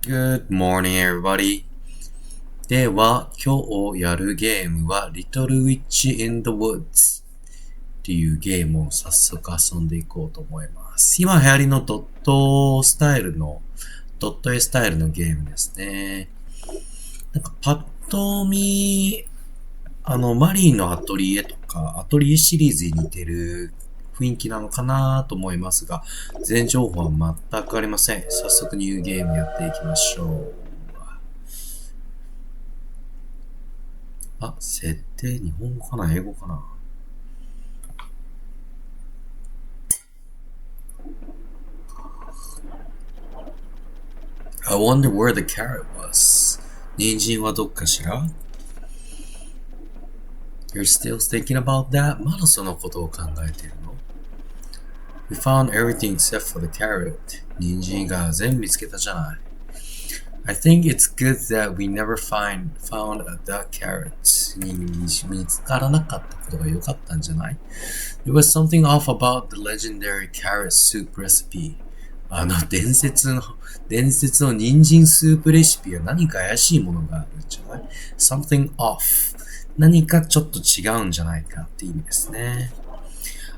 Good morning, everybody. では、今日やるゲームは Little Witch in the Woods っていうゲームを早速遊んでいこうと思います。今流行りのドット絵スタイルのゲームですね。なんかパッと見、マリーのアトリエとか、アトリエシリーズに似てる雰囲気なのかなと思いますが、全情報は全くありません。早速ニューゲームやっていきましょう。設定日本語かな英語かな。I wonder where the carrot was. 人参はどっかしら？ You're still thinking about that? まだそのことを考えているの？ We found everything except for the carrot. 人参が全部見つけたじゃない。I think it's good that we never found that carrot. 見つからなかったことが良かったんじゃない？ There was something off about the legendary carrot soup recipe. 伝説の人参スープレシピは何か怪しいものがあるんじゃない？ Something off. 何かちょっと違うんじゃないかって意味ですね。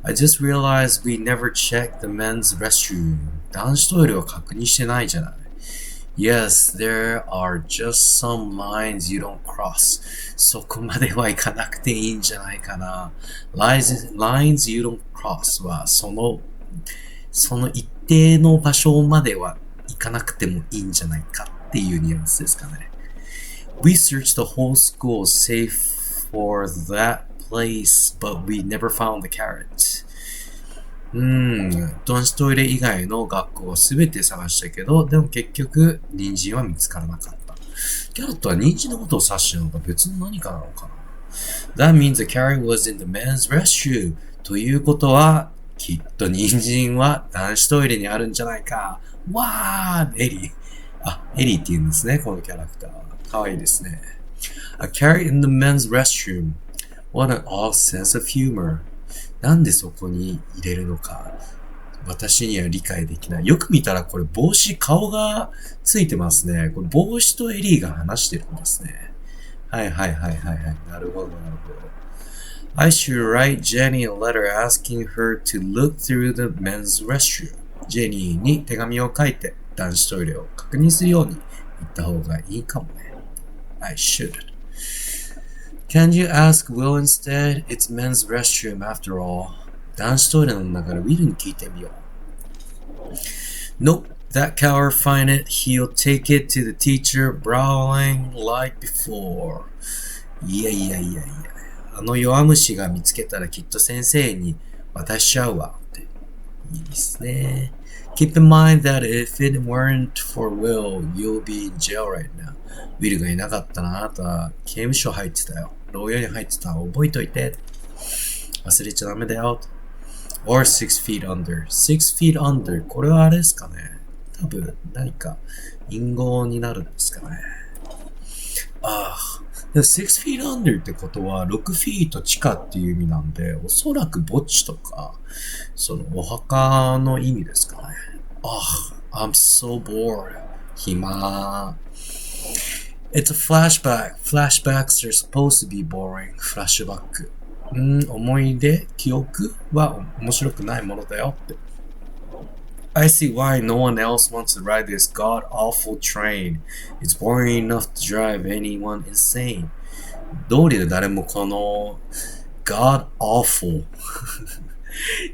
I just realized we never checked the men's restroom. 男子トイレを確認してないじゃない。Yes, there are just some lines you don't cross. そこまではいかなくていいんじゃないかな。Lines you don't cross はその一定の場所までは行かなくてもいいんじゃないかっていうニュアンスですかね。We searched the whole school safe for that place, but we never found the carrot. 男子トイレ以外の学校をすべて探したけど、でも結局、人参は見つからなかった。キャロットは人参のことを指してるのか別の何かなのかな？ That means the carrot was in the men's restroom. ということは、きっと人参は男子トイレにあるんじゃないか。わー！エリーって言うんですね、このキャラクター。かわいいですね。A carrot in the men's restroom. What an odd sense of humor. なんでそこに入れるのか、私には理解できない。よく見たらこれ帽子、顔がついてますね。これ帽子とエリーが話してるんですね。はい。なるほど。I should write Jenny a letter asking her to look through the men's restroom. ジェニーに手紙を書いて男子トイレを確認するように言った方がいいかもね。I should.Can you ask Will instead? It's men's restroom after all. 男子トイレの中でウィルに聞いてみよう。Nope, that coward find it. He'll take it to the teacher, brawling like before. いや。弱虫が見つけたらきっと先生に渡しちゃうわって。いいですね。Keep in mind that if it weren't for Will, you'll be in jail right now. ウィルがいなかったらあなたは刑務所入ってたよ。牢屋に入ってた。覚えといて。忘れちゃダメだよ。Or 6 feet under. 6 feet under. これはあれですかね。多分何か隠語になるんですかね。6 feet under ってことは6フィート地下っていう意味なんで、おそらく墓地とか、そのお墓の意味ですかね。I'm so bored. 暇。It's a flashback. Flashbacks are supposed to be boring. フラッシュバック。思い出、記憶は面白くないものだよって。I see why no one else wants to ride this god-awful train. It's boring enough to drive anyone insane. 道理で誰もこの god-awful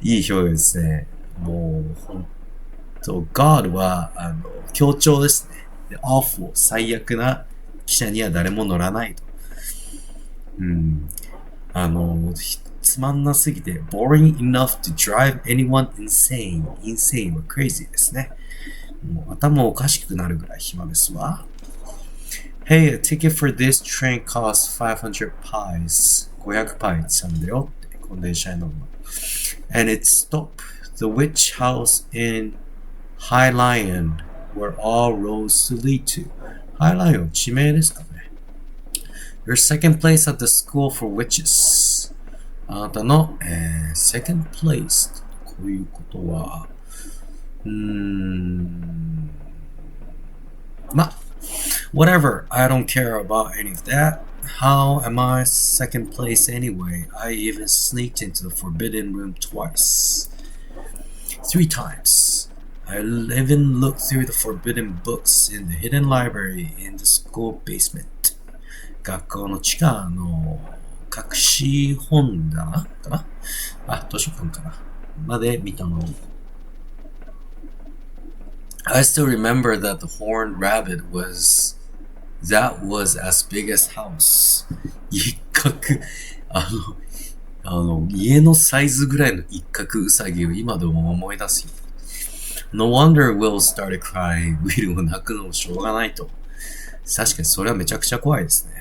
いい表現ですね。もうほんと God は強調ですね。で awful 最悪な汽車には誰も乗らないと。つまんなすぎて boring enough to drive anyone insane. insane は crazy ですね。もう頭おかしくなるぐらい暇ですわ。Hey, a ticket for this train costs 500 pies. 500パイしたんだよって、この電車に乗るの。And it stopped the witch house in High Lion, where all roads to lead to. High Lion 地名ですかね。Your second place at the school for witches. あなたの、second place こういうことは、Whatever, I don't care about any of that. How am I second place anyway? I even sneaked into the forbidden room twice. 3 times. I even looked through the forbidden books in the hidden library in the school basement. 学校の地下の隠し本棚かな図書館かなまで見たの。I still remember that the horned rabbit was as big as house. 一角、家のサイズぐらいの一角ウサギを今でも思い出すよ。No wonder Will started crying. Will も泣くのもしょうがないと。確かにそれはめちゃくちゃ怖いですね。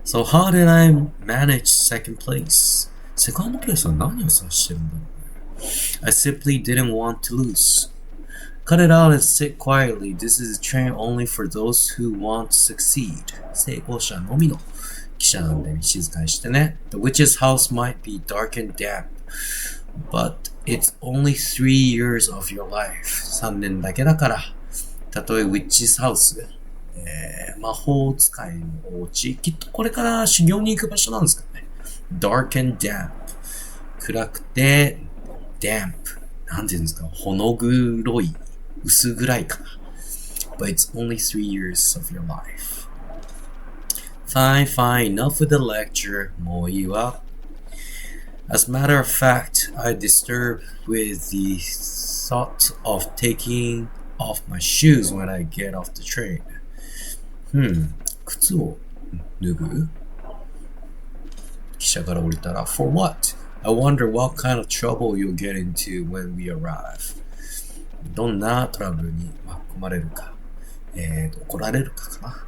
So how did I manage second place? セカンドプレイスは何を指してるんだろうね。I simply didn't want to lose. Cut it out and sit quietly. This is a train only for those who want to succeed. 成功者のみの汽車なんで静かにしてね。The witch's house might be dark and damp, but it's only 3 years of your life. 3年だけだから。たとえ witch's house、魔法使いのお家。きっとこれから修行に行く場所なんですかね。dark and damp. 暗くて damp. なんて言うんですかほの黒い。薄暗いかな。But it's only 3 years of your life. Fine, enough with the lecture. もういいわ。As a matter of fact, I disturbed with the thought of taking off my shoes when I get off the train. 靴を脱ぐ汽車から降りたら For what? I wonder what kind of trouble you'll get into when we arrive. どんなトラブルに巻き込まれるか、怒られるかかな。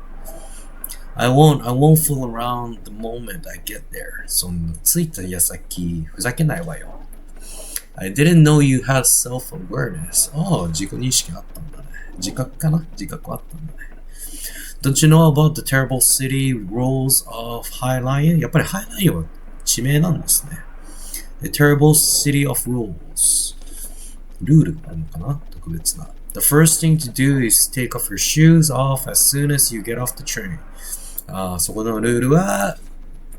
I won't fool around the moment I get there. そんな着いた矢先、ふざけないわよ。I didn't know you had self-awareness. 自己認識あったんだね。自覚かな自覚あったんだね。Don't you know about the terrible city rules of High Lion? やっぱりハイライオンは地名なんですね。The terrible city of rules. ルールがあるのかな特別な。The first thing to do is take off your shoes off as soon as you get off the train. そこのルールは、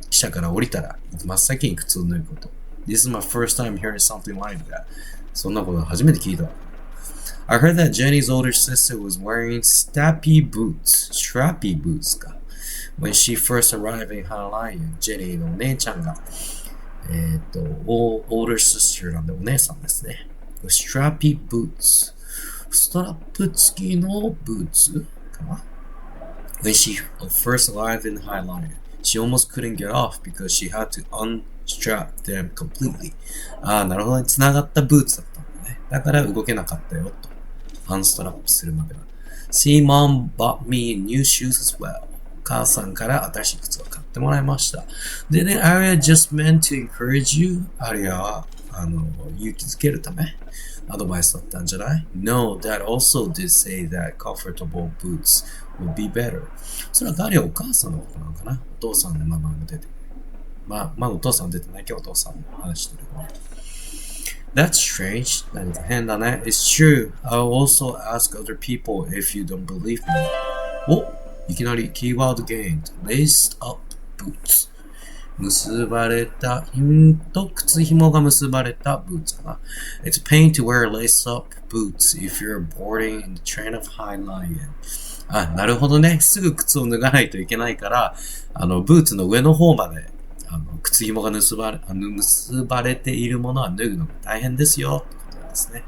汽車から降りたら、真っ先に靴を脱ぐこと。This is my first time hearing something like that. そんなこと初めて聞いた。I heard that Jenny's older sister was wearing strappy boots か。When she first arrived in Hawaiian, Jenny のお姉ちゃんが、older sister なんでお姉さんですね。strappy boots. ストラップ付きのブーツかな When she first arrived in Highlander, she almost couldn't get off because she had to unstrap them completely. なるほどね。繋がったブーツだったんだね。だから動けなかったよと。アンストラップするまでは。See, mom bought me new shoes as well. お母さんから新しい靴を買ってもらいました。Didn't Arya just meant to encourage you? アリアは、勇気づけるためアドバイスだったんじゃない ?No, Dad also did say that comfortable boots would be better. それはアリアお母さんのことなのかなお父さんの名前も出てる。まあお父さん出てないけどお父さんの話してるね。That's strange. 何か変だね。It's true. I'll also ask other people if you don't believe me. いきなりキーワードゲイン。Laced up boots. 結ばれた、靴紐が結ばれたブーツかな。It's a pain to wear laced up boots if you're boarding in the train of High Lion. なるほどね。すぐ靴を脱がないといけないから、ブーツの上の方まで靴紐が結ばれているものは脱ぐのが大変ですよ。ってことなんですね。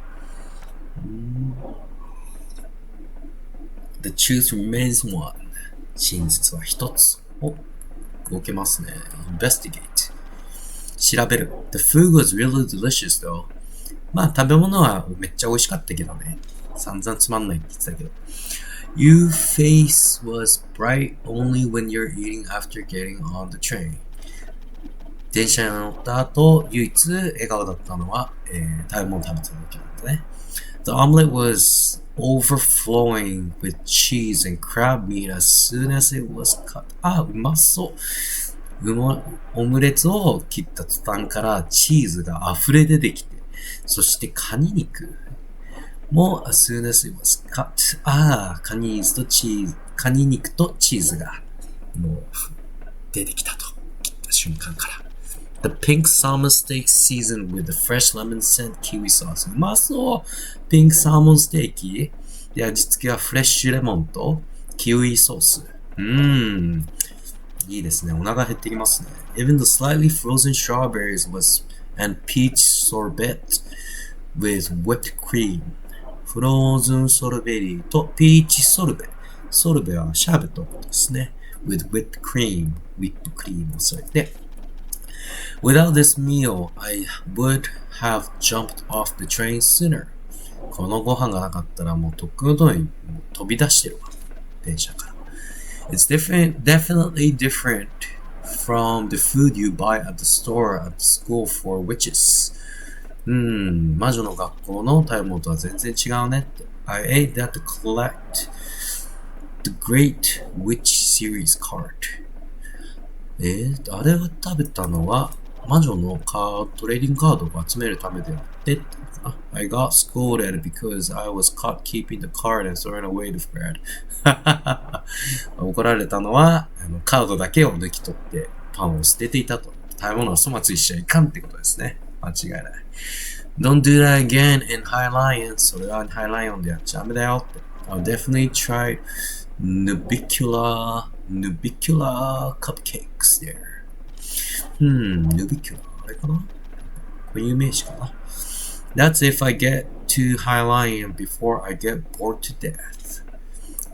The truth remains one. 真実は一つ。動けますね。Investigate. 調べる。The food was really delicious though. 食べ物はめっちゃ美味しかったけどね。散々つまんないって言ってたけど。Your face was bright only when you're eating after getting on the train. 電車に乗った後、唯一笑顔だったのは、食べ物食べてた時なんだね。The omelet was overflowing with cheese and crab meat as soon as it was cut. うまそう。オムレツを切った途端からチーズが溢れ出てきて、そしてカニ肉。もう、as soon as it was cut. カニ肉とチーズが、もう、出てきたと。切った瞬間から。The pink salmon steak seasoned with the fresh lemon scent kiwi sauce. うまそう。ピンクサーモンステーキ。で、味付けはフレッシュレモンとキウイソース。いいですね。お腹減ってきますね。Even the slightly frozen strawberries and peach sorbet with whipped cream. フローズンソルベリーとピーチソルベ。ソルベはシャーベットのことですね。with whipped cream. ウィップクリームを添えて。Without this meal, I would have jumped off the train sooner. このご飯がなかったらもうとっくのとおり飛び出してるわ。電車から。It's definitely different from the food you buy at the store at the school for witches. 魔女の学校の食べ物とは全然違うねって。I ate that to collect the Great Witch Series card. あれを食べたのは魔女のトレーディングカードを集めるためであって、I got scolded because I was caught keeping the card and throwing away the bread. 怒られたのはカードだけを抜き取ってパンを捨てていたと。食べ物を粗末にしちゃいかんってことですね。間違いない。Don't do that again in High Lion. それは High Lion でやっちゃダメだよって。I'll definitely try nubicular cupcakes there. nubicular あれかな固有名詞かな That's if I get to High Lion before I get bored to death.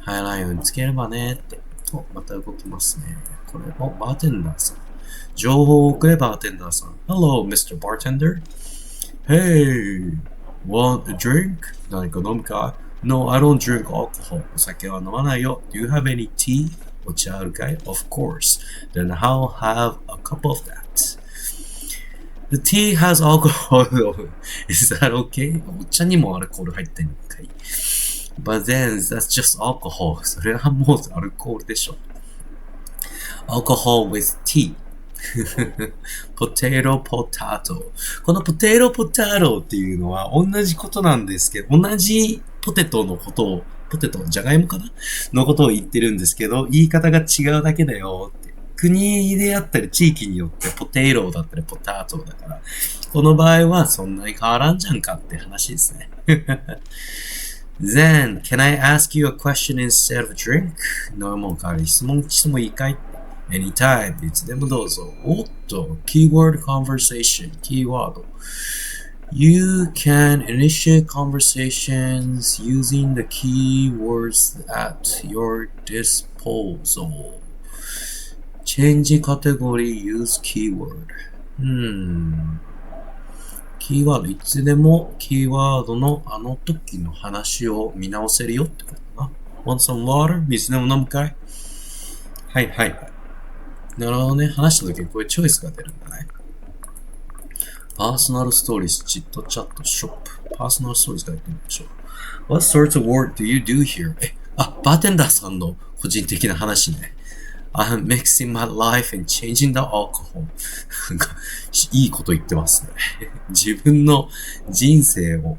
High Lion につければねって。また動きますね。これもバーテンダーさん。情報を送れバーテンダーさん。Hello, Mr. Bartender. Hey, want a drink? 何か飲むか ?No, I don't drink alcohol. お酒は飲まないよ。Do you have any tea? お茶あるかい ?Of course. Then I'll have a cup of that. The tea has alcohol. Is that okay? お茶にもアルコール入ってんのかい But then, that's just alcohol. それはもうアルコールでしょ。Alcohol with tea. Potato. この potato っていうのは同じことなんですけど、同じポテトのことを、じゃがいもかなのことを言ってるんですけど、言い方が違うだけだよって。国であったり地域によってポテトだったりポタトだから、この場合はそんなに変わらんじゃんかって話ですね。Then, can I ask you a question instead of a drink? 飲むもん代わり質問してもいいかい？Anytime, いつでもどうぞ。おっと、keyword conversation, キーワード。You can initiate conversations using the keywords at your disposal. Change category, use keyword. キーワード、いつでもキーワードのあの時の話を見直せるよってことかな。Want some water? 水でも飲むかい？はい。なるほどね。話した時にこういうチョイスが出るんだね。パーソナルストーリーズ、チットチャット、ショップ。パーソナルストーリーズからやってみましょう。What sorts of work do you do here? バーテンダーさんの個人的な話ね。I'm mixing my life and changing the alcohol. なんか、いいこと言ってますね。自分の人生を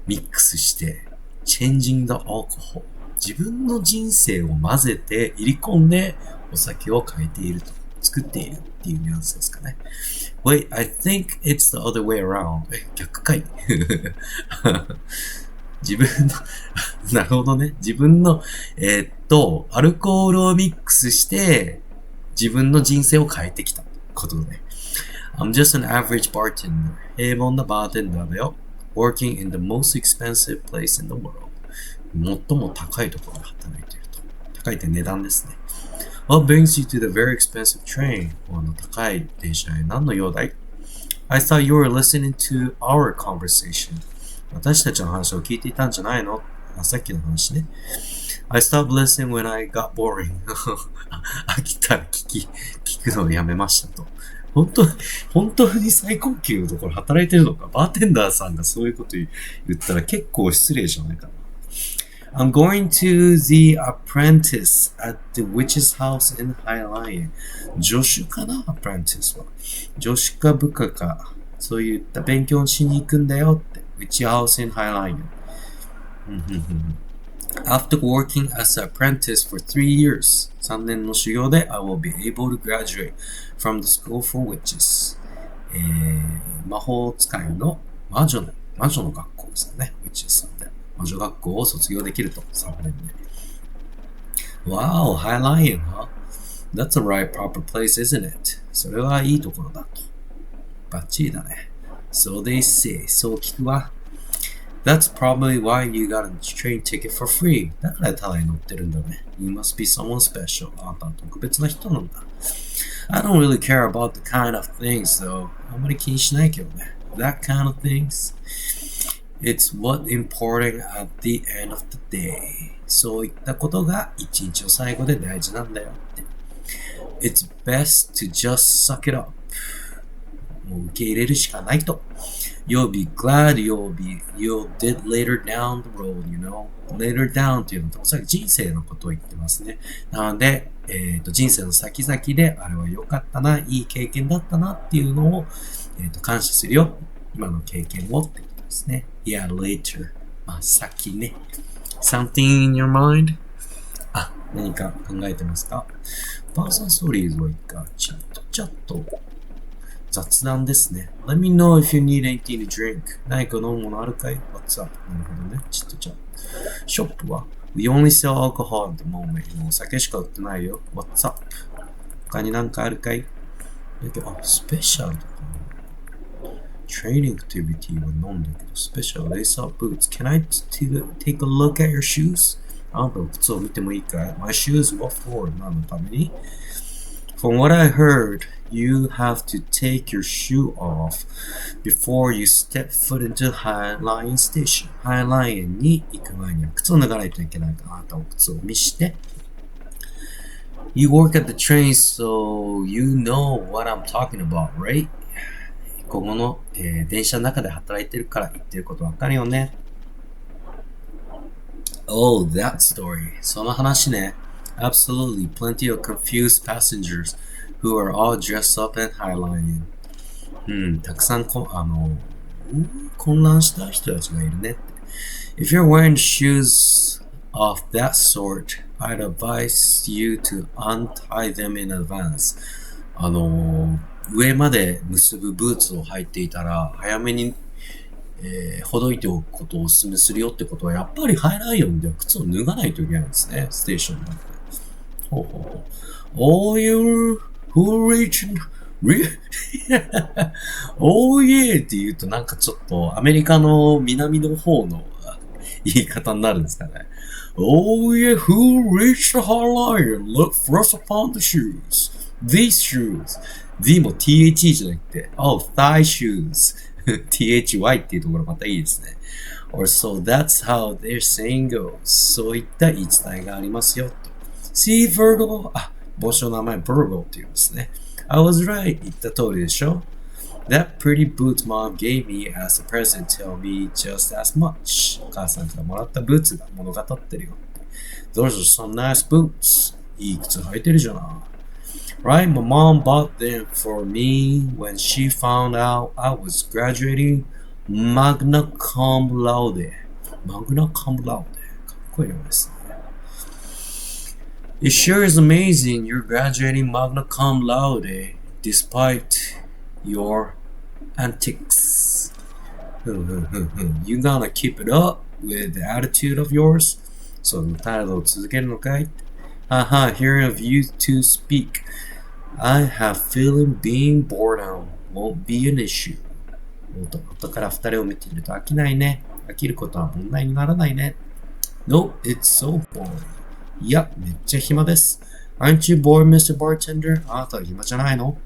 ミックスして、changing the alcohol. 自分の人生を混ぜて、入り込んで、お酒を変えていると。作っているっていうニュアンスですかね。Wait, I think it's the other way around. 逆かい自分のなるほどね。自分の、アルコールをミックスして、自分の人生を変えてきたことね。I'm just an average bartender. 平凡なバーテンダーだよ。Working in the most expensive place in the world. 最も高いところで働いていると。高いって値段ですね。What brings you to the very expensive train? 高い電車へ何の用だい I thought you were listening to our conversation. 私たちの話を聞いていたんじゃないのさっきの話ね。I stopped listening when I got boring. 飽きたら聞くのをやめましたと。本当に最高級のところ働いてるのかバーテンダーさんがそういうこと言ったら結構失礼じゃないかな。I'm going to the apprentice at the witch's house in High Lion. 助手かな apprentice は。助手か部下か。そういった勉強しに行くんだよって。witch house in High Lion. After working as an apprentice for 3 years, 3年の修行で I will be able to graduate from the school for witches. 魔法使いの魔女の学校ですね。witches さんで。魔女学校を卒業できると、3年で。Wow, High Lion, huh? That's a right proper place, isn't it? それはいいところだと。バッチリだね。So they say, そう聞くわ。That's probably why you got a train ticket for free. だからタダに乗ってるんだね。You must be someone special. あんたは特別な人なんだ。I don't really care about the kind of things, though. あんまり気にしないけどね。That kind of things. It's what important at the end of the day. そういったことが一日の最後で大事なんだよって。It's best to just suck it up. もう受け入れるしかないと。You'll be glad you'll did later down the road, you know. Later down っていうのと、おそらく人生のことを言ってますね。なので、人生の先々で、あれは良かったな、いい経験だったなっていうのを、感謝するよ。今の経験をってことですね。Yeah, later. まあ、先ね。Something in your mind? あ、何か考えてますか？パーソンストーリーズを一回、ちょっと、雑談ですね。Let me know if you need anything to drink. 何か飲むものあるかい？ What's up? なるほどね。ちょっと。ショップは We only sell alcohol at the moment. もうお酒しか売ってないよ。What's up? 他に何かあるかい？スペシャルとか。Training activity は飲んだけど、スペシャル lace up boots. Can I take a look at your shoes? あなたの靴を見てもいいかい？ My shoes? What for? 何のために？ From what I heard, you have to take your shoe off before you step foot into High Lion Station. High Lion に行く前には靴を脱がないといけないから、あなたお靴を見して。You work at the train, so you know what I'm talking about, right? ここの、電車の中で働いてるから言ってることわかるよね。Oh, that story. その話ね。Absolutely, plenty of confused passengers who are all dressed up in High Lion. たくさん混乱した人たちがいるね。If you're wearing shoes of that sort, I'd advise you to untie them in advance. 上まで結ぶブーツを履いていたら、早めに、ほどいておくことをお勧めするよってことは、やっぱりハイライオンでは靴を脱がないといけないんですね。ステーションの中で。Oh, you who reached Oh yeah って言うとなんかちょっとアメリカの南の方の言い方になるんですかね。Oh yeah, who reached the high lion? Look first upon the shoes. These shoes. The も THE じゃなくて、Oh, thigh shoes. THY っていうところまたいいですね。Or so that's how their saying goes. そういった言い伝えがありますよ。See, Virgo? 帽子の名前 Virgo って言うんですね。I was right. 言った通りでしょ。That pretty boot mom gave me as a present tell me just as much. お母さんからもらったブーツが物語ってるよ。Those are some nice boots. いい靴履いてるじゃない。Right? My mom bought them for me when she found out I was graduating magna cum laude. Magna cum laude. かっこいいのですね。It sure is amazing you're graduating magna cum laude despite your antics. You gonna keep it up with the attitude of yours? その態度を続けるのかい？Hearing of you two speak, I have feeling being boredom won't be an issue. 後から二人を見ていると飽きないね。飽きることは問題にならないね。No, it's so boring. いや、めっちゃ暇です。Aren't you bored, Mr. Bartender? あなたは暇じゃないの？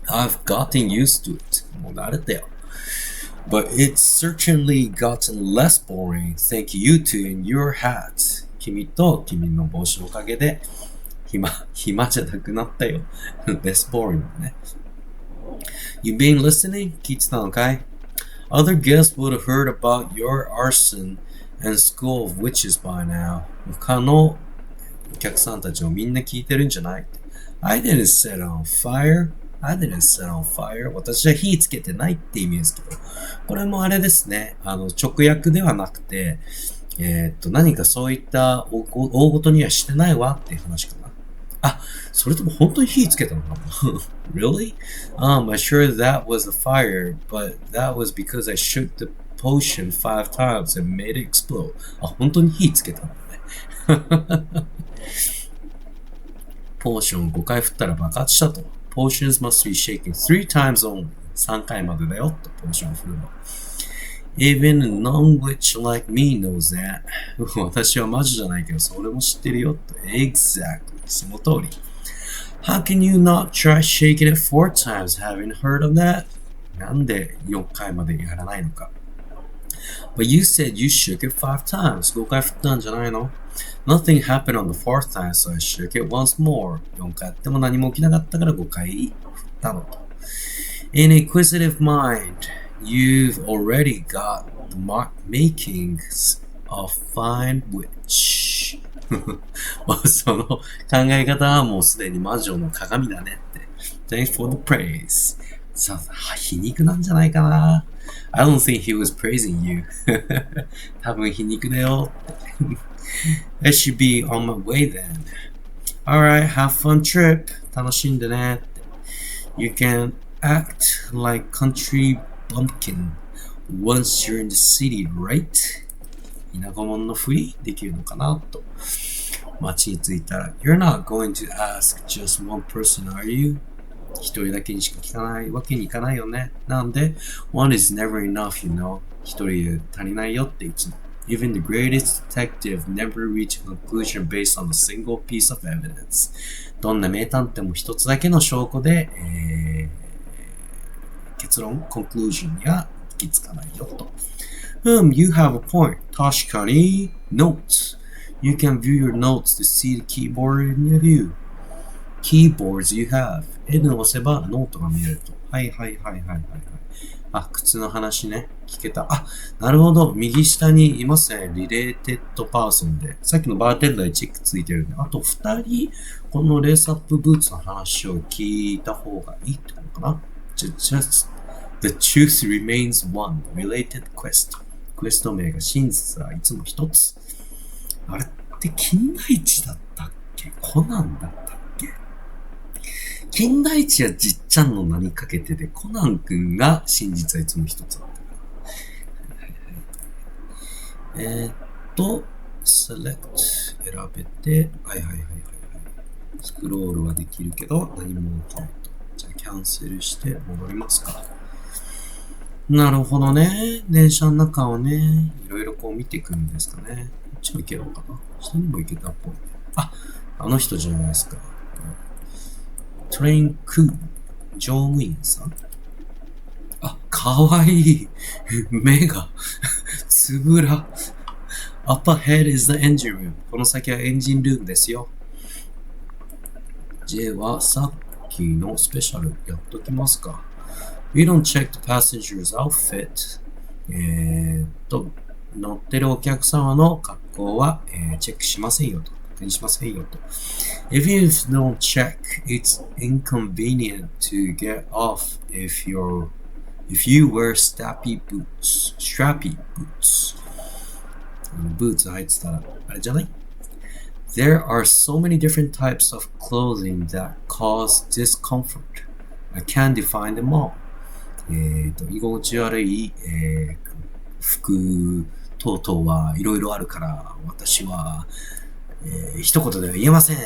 I've gotten used to it. もう慣れたよ。But it's certainly gotten less boring. Thank you two and your hat. 君と君の帽子のおかげで暇じゃなくなったよ。less boring ね。You been listening? 聞いてたのかい？ Other guests would have heard about your arson and school of witches by now. 他のお客さんたちもみんな聞いてるんじゃない？ I didn't set on fire.I didn't set on fire. 私は火つけてないって意味ですけど。これもあれですね。直訳ではなくて、何かそういった大ごとにはしてないわっていう話かな。あ、それとも本当に火つけたのかな？Really? I sure that was a fire, but that was because I shook the potion 5 times and made it explode. あ、本当に火つけたんだね。ポーション5回振ったら爆発したと。Potions must be shaken 3 times only. 3回までだよと、ポーションを振るの。Even a non-witch like me knows that. 私は魔女じゃないけど、それも知ってるよと。Exactly. その通り。How can you not try shaking it 4 times? Haven't heard of that? なんで4回までやらないのか。But you said you shook it 5 times. 5回振ったんじゃないの？ Nothing happened on the 4th time, so I shook it once more. 4回やっても何も起きなかったから5回振ったのと。In inquisitive mind, you've already got the makings of fine witch. その考え方はもうすでに魔女の鏡だねって。Thanks for the praise. さあ、皮肉なんじゃないかな。I don't think he was praising you. 多分皮肉だよ。I should be on my way then. Alright, have fun trip. 楽しんでね。You can act like country bumpkin once you're in the city, right? 田舎者のふりできるのかなと。街に着いたら You're not going to ask just one person, are you? 一人だけにしか聞かないわけにいかないよね。なんで One is never enough, you know. 一人で足りないよっていつも。Even the greatest detective never reached a conclusion based on a single piece of evidence. どんな名探偵も一つだけの証拠で、結論 conclusion には行き着かないよと。You have a point. 確かに notes. You can view your notes to see the keyboard in your view. Keyboards you have. N を押せばノートが見えると。はいはいはいはいはい。あ、靴の話ね。聞けた。あ、なるほど。右下にいますね。リレーテッドパーソンで。さっきのバーテンダーにチェックついてるんで。あと2人、このレースアップブーツの話を聞いた方がいいってことかな。Just the truth remains one. Related quest. クエスト名が真実はいつも一つ。あれって金田一だったっけ？コナンだったっけ？金田一はじっちゃんの名にかけてで、コナンくんが真実はいつも一つだった。select 選べて、はいはいはいはい。スクロールはできるけど、何も起きないと。じゃあキャンセルして戻りますか。なるほどね。電車の中をね、いろいろこう見ていくんですかね。こっちも行けるのかな？下にも行けたっぽい。あ、あの人じゃないですか。トレインクー、乗務員さん。あ、かわいい。目が、つぶら。Up ahead is the engine room. この先はエンジンルームですよ。J はさっきのスペシャルやっときますか。We don't check the passenger's outfit. 乗ってるお客様の格好は、チェックしませんよと。確認しませんよと。If you don't check, it's inconvenient to get off if you wear strappy boots. ブーツ履いてたら、あれじゃない？ There are so many different types of clothing that cause discomfort. I can't define them all. 居心地悪い、服等々はいろいろあるから、私は、一言では言えません。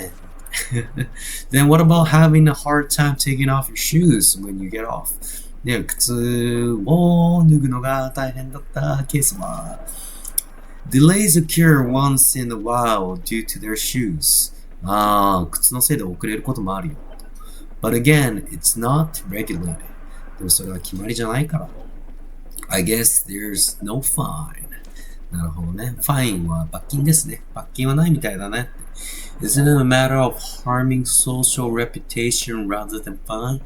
Then what about having a hard time taking off your shoes when you get off? で、靴を脱ぐのが大変だったケースは、Delays occur once in a while due to their shoes. 靴のせいで遅れることもあるよ。But again, it's not regulated. でもそれは決まりじゃないから。I guess there's no fine. なるほどね。fine は罰金ですね。罰金はないみたいだね。Isn't it a matter of harming social reputation rather than fine?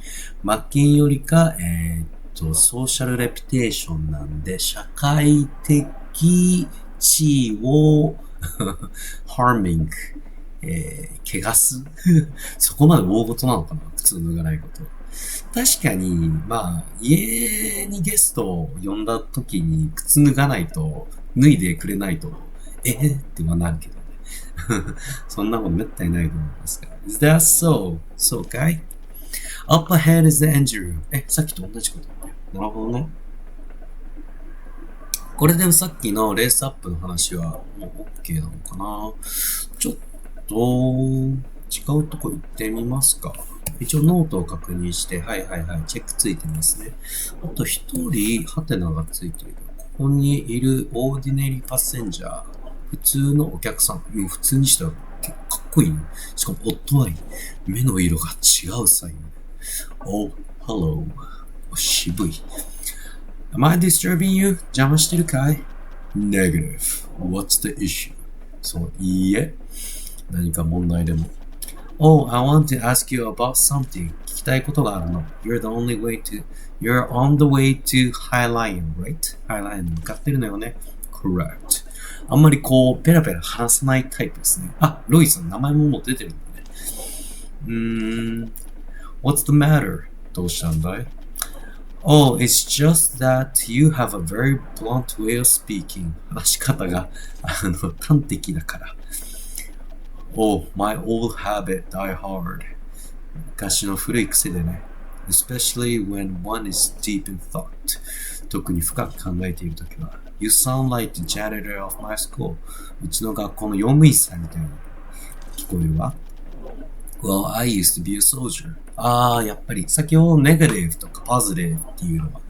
罰金よりか、ソーシャルレピテーションなんで、社会的地位をharming、怪我すそこまで大事なのかな？普通脱がないこと。確かに、まあ、家にゲストを呼んだ時に靴脱がないと、脱いでくれないと、ってはなるけどね。そんなことめったにないと思いますが。Is that so? そうかい？ Up ahead is the engine room. さっきと同じことだね。なるほどね。これでさっきのレースアップの話はもう OK なのかな。ちょっと違うとこ行ってみますか。一応ノートを確認して、はい、チェックついてますね。あと一人、ハテナがついている。ここにいるオーディネリーパッセンジャー。普通のお客さん。普通にしたら結構かっこいい。しかもオットアイ。目の色が違うさよ。Oh, hello. 渋い。Am I disturbing you? 邪魔してるかい？ Negative. What's the issue? そう、いいえ。何か問題でも。Oh, I want to ask you about something. 聞きたいことがあるの。You're on the way to High Lion, right? High Lion に向かってるのよね。Correct. あんまりこう、ペラペラ話さないタイプですね。あ、ロイさん、名前ももう出てるんだね。What's the matter? どうしたんだい？Oh, it's just that you have a very blunt way of speaking. 話し方が端的だから。Oh, my old habit die hard. 昔の古い癖でね。Especially when one is deep in thought. 特に深く考えているときは。You sound like the janitor of my school. うちの学校の用務員さんみたいに聞こえるわ。Well, I used to be a soldier. やっぱり先ほどネガティブとかポジティブっていうのは、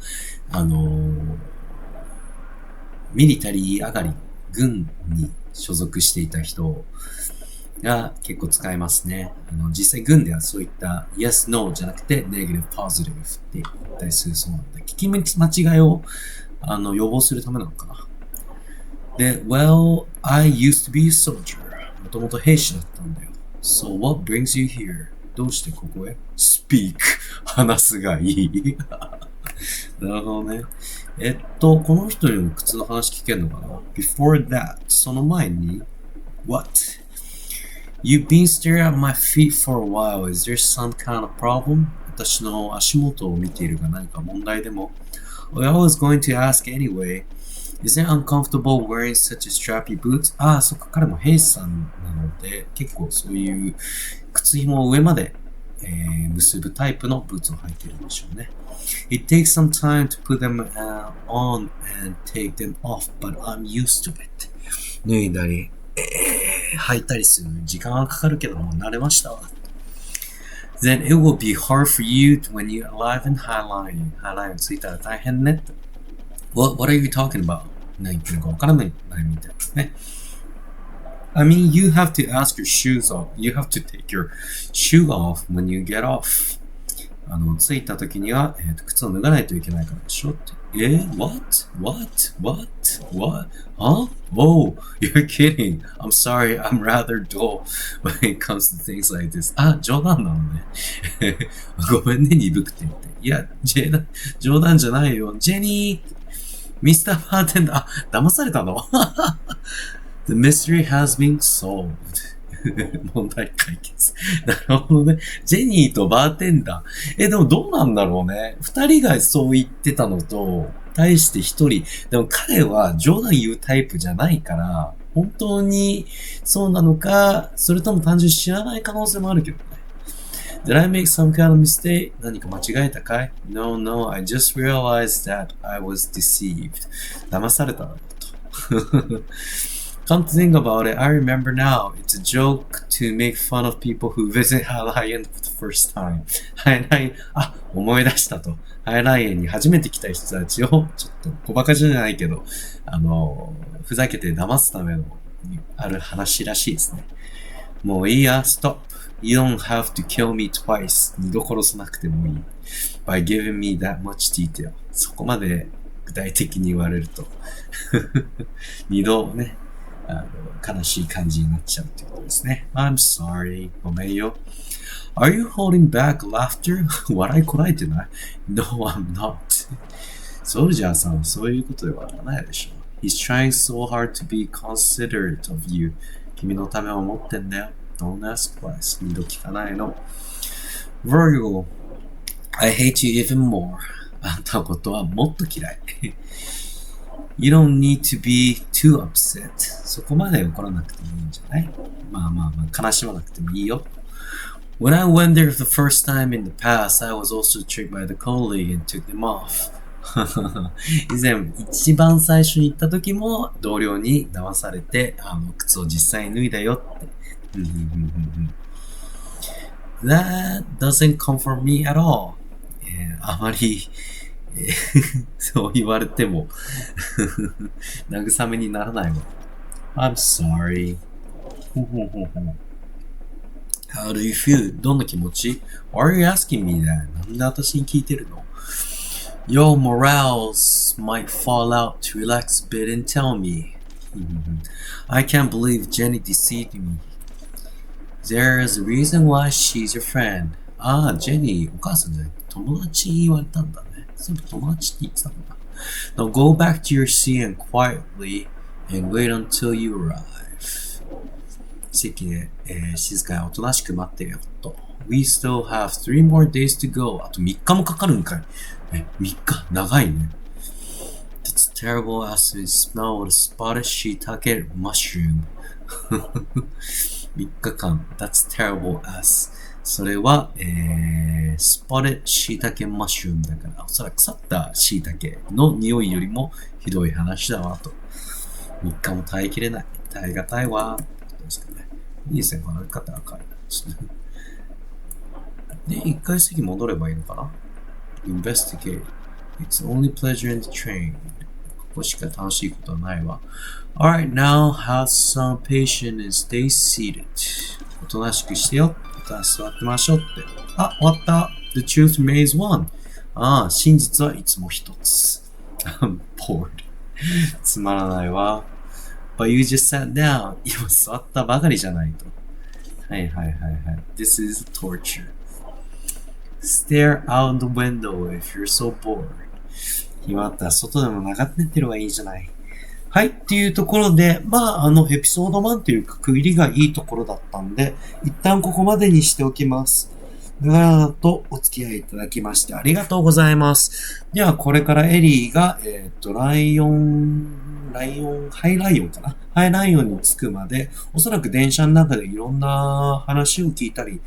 ミリタリー上がり、軍に所属していた人が結構使いますね。実際軍ではそういった yes, no じゃなくて negative, positive って言ったりするそうなんで、聞き間違いを予防するためなのかな。で、well, I used to be a soldier. もともと兵士だったんだよ。So what brings you here? どうしてここへ ?Speak! 話すがいい。なるほどね。この人にも靴の話聞けるのかな ?Before that, その前に What? You've been staring at my feet for a while. Is there some kind of problem? 私の足元を見ているが何か問題でも Well, I was going to ask anyway.Is it uncomfortable wearing such a strappy boots? そっか、彼も兵士さんなので、結構そういう靴紐を上まで、結ぶタイプのブーツを履いているんでしょうね。It takes some time to put them、on and take them off, but I'm used to it. 脱いだり、履いたりする時間はかかるけども慣れましたわ。Then it will be hard for you when you arrive in High Lion. High Lion 着いたら大変ね。What are you talking about? 何言ってるか分からないみたいですね。I mean, you have to ask your shoes off. You have to take your shoe off when you get off. 着いた時には、靴を脱がないといけないからでしょって。What? Huh? Oh, you're kidding. I'm sorry, I'm rather dull when it comes to things like this. 冗談なのね。ごめんね、鈍くて言って。いや、冗談じゃないよ。ジェニーミスターバーテンダー、騙されたの？The mystery has been solved. 問題解決。なるほどね。ジェニーとバーテンダー。でもどうなんだろうね。二人がそう言ってたのと、対して一人。でも彼は冗談言うタイプじゃないから、本当にそうなのか、それとも単純に知らない可能性もあるけどね。Did I make some kind of mistake? 何か間違えたかい？ No, I just realized that I was deceived. 騙されたのと。Come to think about it, I remember now. It's a joke to make fun of people who visit High Lion for the first time. ハイライン、思い出したと。ハイラインに初めて来た人たちを、ちょっと小馬鹿じゃないけど、ふざけて騙すためのある話らしいですね。もういいや、stop.You don't have to kill me twice. 二度殺さなくてもいい。By giving me that much detail. そこまで具体的に言われると二度ね、悲しい感じになっちゃうってことですね。I'm sorry. ごめんよ。Are you holding back laughter? 笑いこらえてない？ No, I'm not. ソルジャーさんはそういうことではないでしょう。He's trying so hard to be considerate of you. 君のためを思ってんだよ。Don't ask twice. 二度聞かないの。Virgo, I hate you even more. あんたのことはもっと嫌い。You don't need to be too upset. そこまで怒らなくてもいいんじゃない？まあ、悲しまなくてもいいよ。When I went there the first time in the past, I was also tricked by the colleague and took them off. 以前、一番最初に行った時も同僚に騙されて、靴を実際に脱いだよって。That doesn't comfort me at all. あまり、そう言われても慰めにならないわ。I'm sorry. How do you feel? どんな気持ち？ Why are you asking me that? なんで私に聞いてるの？ Your morals might fall out to relax a bit and tell me. I can't believe Jenny deceived me. There's a reason why she's your friend. ジェニー、お母さんじゃない。友達言われたんだね。そういえば友達って言ってたんだ。Now go back to your seat and quietly and wait until you arrive. 席で、静かにおとなしく待ってるよと。We still have 3 more days to go. あと3日もかかるんかい。3日長いね。That's terrible as we smell the spotted shiitake mushroom. 3日間。That's terrible as. それは、spotted shiitake mushroom だから、おそらく腐った椎茸の匂いよりもひどい話だわと。3日も耐えきれない。耐え難いわ。ですかね。いいですね。この歩き方赤いですね。で、一回席戻ればいいのかな？ Investigate. It's only pleasure in the train. ここしか楽しいことはないわ。Alright, now have some patience and stay seated. おとなしくしてよ。また座ってましょうって。終わった。The truth remains one. 真実はいつも一つ。I'm bored. つまらないわ。But you just sat down. 今座ったばかりじゃないと。はい。This is torture. Stare out the window if you're so bored. 暇あったら外でも眺めてればいいじゃない。はい。っていうところで、エピソード1というか区切りがいいところだったんで、一旦ここまでにしておきます。長々とお付き合いいただきましてありがとうございます。では、これからエリーが、ハイライオンかな？ハイライオンに着くまで、おそらく電車の中でいろんな話を聞いたり、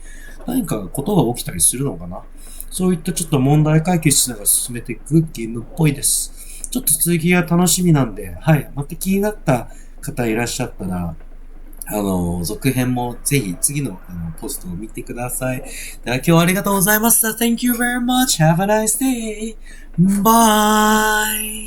何かことが起きたりするのかな？そういったちょっと問題解決しながら進めていくゲームっぽいです。ちょっと続きが楽しみなんで、はい。また気になった方いらっしゃったら、続編もぜひ次のポストを見てください。では今日はありがとうございました。Thank you very much. Have a nice day. Bye.